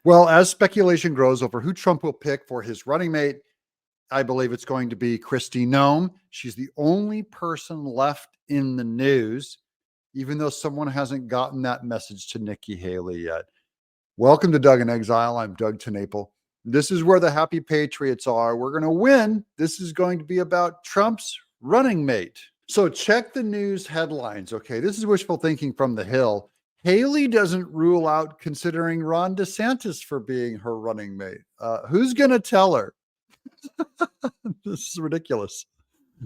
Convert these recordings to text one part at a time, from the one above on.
Well, as speculation grows over who Trump will pick for his running mate, I believe it's going to be Kristi Noem. She's the only person left in the news, even though someone hasn't gotten that message to Nikki Haley yet. Welcome to Doug in Exile. I'm Doug TenNapel. This is where the happy patriots are. We're going to win. This is going to be about Trump's running mate. So check the news headlines. Okay, this is wishful thinking from the Hill. Haley doesn't rule out considering Ron DeSantis for being her running mate. Who's going to tell her? This is ridiculous.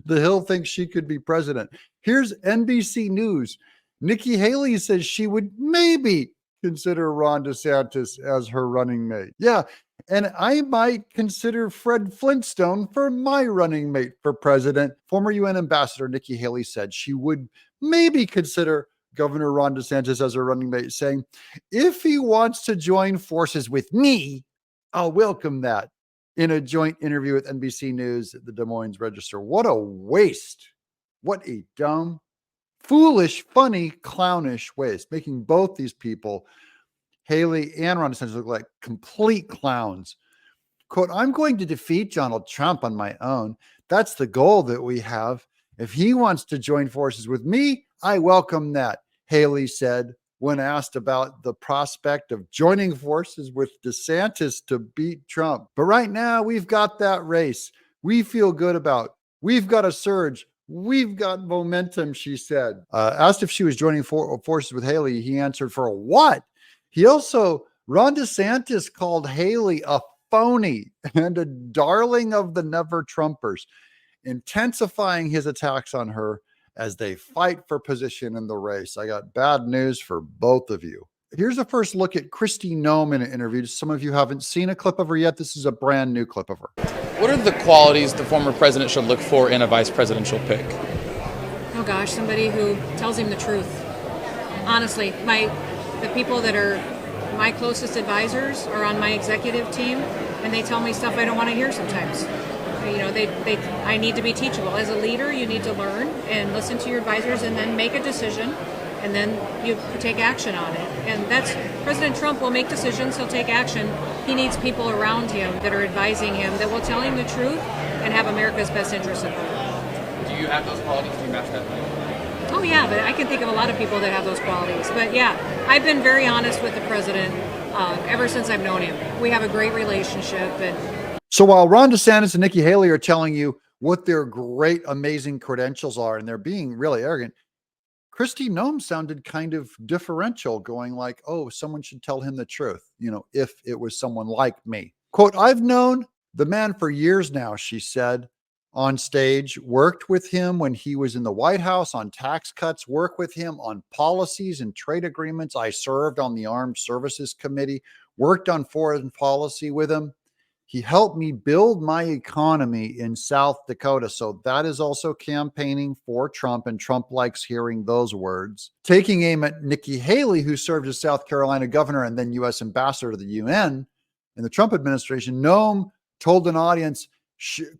The Hill thinks she could be president. Here's NBC News. Nikki Haley says she would maybe consider Ron DeSantis as her running mate. Yeah, and I might consider Fred Flintstone for my running mate for president. Former UN Ambassador Nikki Haley said she would maybe consider Governor Ron DeSantis as her running mate, saying, if he wants to join forces with me, I'll welcome that. In a joint interview with NBC News at the Des Moines Register. What a waste. What a dumb, foolish, funny, clownish waste, making both these people, Haley and Ron DeSantis, look like complete clowns. Quote, I'm going to defeat Donald Trump on my own. That's the goal that we have. If he wants to join forces with me, I welcome that, Haley said when asked about the prospect of joining forces with DeSantis to beat Trump. But right now, we've got that race we feel good about. We've got a surge. We've got momentum, she said. Asked if she was joining forces with Haley, he answered for what? Ron DeSantis called Haley a phony and a darling of the never Trumpers, intensifying his attacks on her as they fight for position in the race. I got bad news for both of you. Here's a first look at Kristi Noem in an interview. Some of you haven't seen a clip of her yet. This is a brand new clip of her. What are the qualities the former president should look for in a vice presidential pick? Oh gosh, somebody who tells him the truth. Honestly, the people that are my closest advisors are on my executive team, and they tell me stuff I don't want to hear sometimes. You know, I need to be teachable. As a leader, you need to learn and listen to your advisors and then make a decision, and then you take action on it. And that's, President Trump will make decisions, he'll take action. He needs people around him that are advising him that will tell him the truth and have America's best interests at heart. Do you have those qualities? Do you match that? Oh yeah, but I can think of a lot of people that have those qualities. But yeah, I've been very honest with the president ever since I've known him. We have a great relationship. So while Ron DeSantis and Nikki Haley are telling you what their great, amazing credentials are, and they're being really arrogant, Kristi Noem sounded kind of differential, going like, oh, someone should tell him the truth, if it was someone like me. Quote, I've known the man for years now, she said on stage, worked with him when he was in the White House on tax cuts, worked with him on policies and trade agreements. I served on the Armed Services Committee, worked on foreign policy with him. He helped me build my economy in South Dakota. So that is also campaigning for Trump, and Trump likes hearing those words. Taking aim at Nikki Haley, who served as South Carolina governor and then U.S. ambassador to the UN in the Trump administration, Noem told an audience,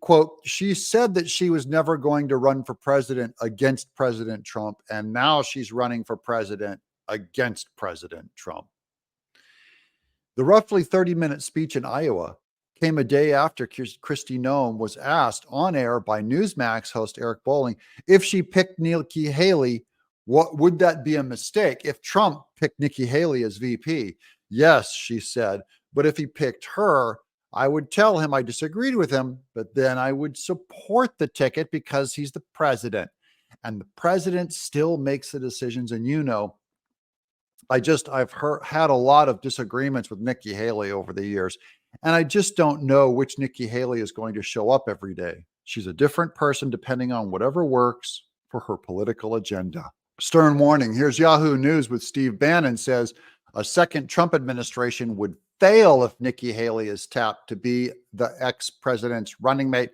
quote, she said that she was never going to run for president against President Trump, and now she's running for president against President Trump. The roughly 30-minute speech in Iowa came a day after Kristi Noem was asked on air by Newsmax host Eric Bolling if she picked Nikki Haley, what would that be a mistake if Trump picked Nikki Haley as VP? Yes, she said, but if he picked her, I would tell him I disagreed with him, but then I would support the ticket because he's the president, and the president still makes the decisions. And I've had a lot of disagreements with Nikki Haley over the years, and I just don't know which Nikki Haley is going to show up every day. She's a different person depending on whatever works for her political agenda. Stern warning. Here's Yahoo News with Steve Bannon says a second Trump administration would fail if Nikki Haley is tapped to be the ex-president's running mate.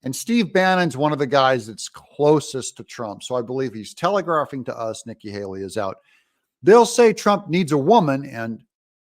And Steve Bannon's one of the guys that's closest to Trump. So I believe he's telegraphing to us Nikki Haley is out. They'll say Trump needs a woman, and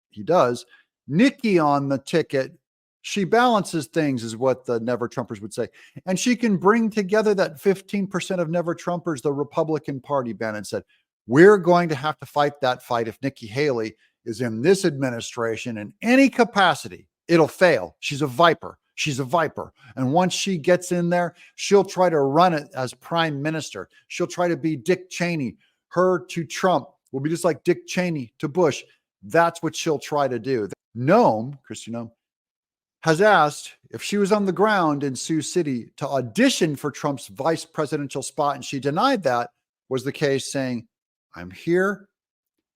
he does. Nikki on the ticket, she balances things, is what the Never Trumpers would say. And she can bring together that 15% of Never Trumpers, the Republican Party, Bannon said. We're going to have to fight that fight if Nikki Haley is in this administration in any capacity, it'll fail. She's a viper. She's a viper. And once she gets in there, she'll try to run it as prime minister. She'll try to be Dick Cheney. Her to Trump will be just like Dick Cheney to Bush. That's what she'll try to do. Noem, Kristi Noem, has asked if she was on the ground in Sioux City to audition for Trump's vice presidential spot, and she denied that was the case, saying, "I'm here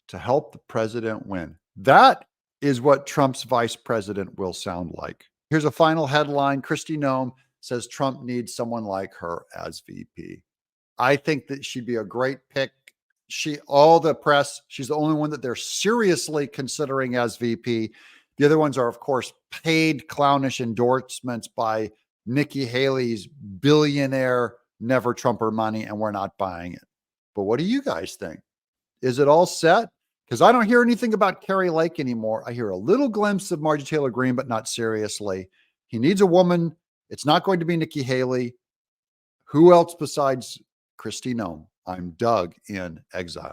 to help the president win." That is what Trump's vice president will sound like. Here's a final headline. Kristi Noem says Trump needs someone like her as VP. I think that she'd be a great pick. All the press, she's the only one that they're seriously considering as VP. The other ones are, of course, paid clownish endorsements by Nikki Haley's billionaire never Trumper money, and we're not buying it. But what do you guys think? Is it all set? Because I don't hear anything about Carrie Lake anymore. I hear a little glimpse of Marjorie Taylor Greene, but not seriously. He needs a woman. It's not going to be Nikki Haley. Who else besides Kristi Noem? I'm Doug in Exile.